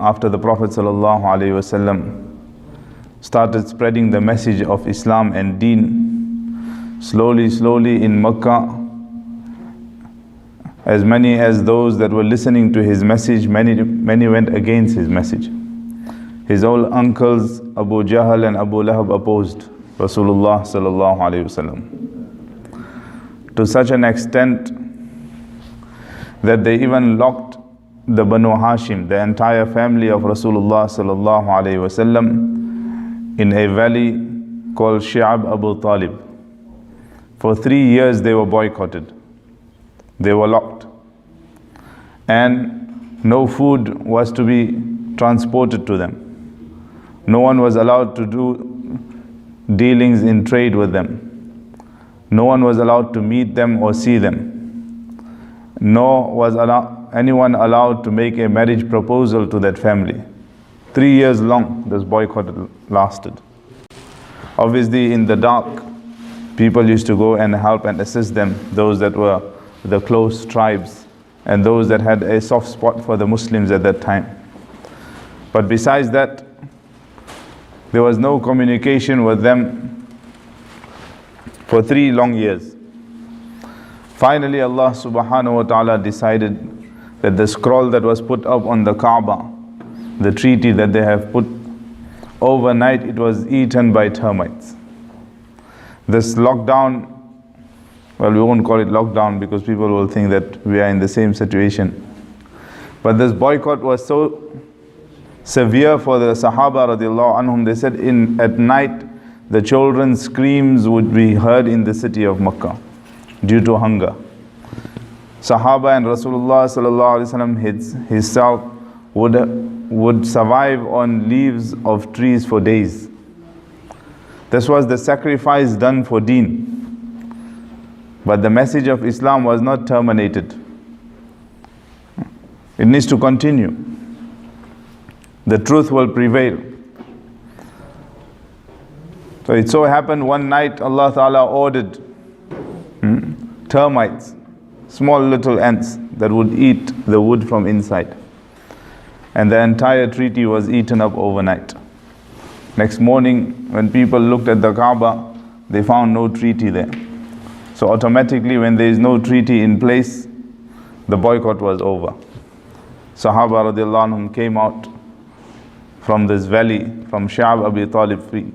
after the Prophet ﷺ started spreading the message of Islam and Deen, slowly in Makkah, as many as those that were listening to his message, many went against his message. His old uncles Abu Jahl and Abu Lahab opposed Rasulullah sallallahu alaihi wasallam to such an extent that they even locked the Banu Hashim, the entire family of Rasulullah sallallahu alaihi wasallam, in a valley called Shaib Abu Talib. For 3 years they were boycotted. They were locked, and no food was to be transported to them. No one was allowed to do dealings in trade with them. No one was allowed to meet them or see them. Nor was anyone allowed to make a marriage proposal to that family. 3 years long this boycott lasted. Obviously in the dark, people used to go and help and assist them, those that were the close tribes and those that had a soft spot for the Muslims at that time. But besides that, there was no communication with them for 3 long years. Finally Allah subhanahu wa ta'ala decided that the scroll that was put up on the Kaaba, the treaty that they have put, overnight it was eaten by termites. This lockdown, well, we won't call it lockdown because people will think that we are in the same situation. But this boycott was so severe for the Sahaba radiallahu anhum. They said at night the children's screams would be heard in the city of Makkah due to hunger. Sahaba and Rasulullah sallallahu alaihi wasallam himself would survive on leaves of trees for days. This was the sacrifice done for Deen. But the message of Islam was not terminated. It needs to continue. The truth will prevail. So it so happened one night Allah Ta'ala ordered termites, small little ants that would eat the wood from inside. And the entire treaty was eaten up overnight. Next morning, when people looked at the Kaaba, they found no treaty there. So automatically when there is no treaty in place, the boycott was over. Sahaba radiallahu anhum came out from this valley, from Shaib Abi Talib free.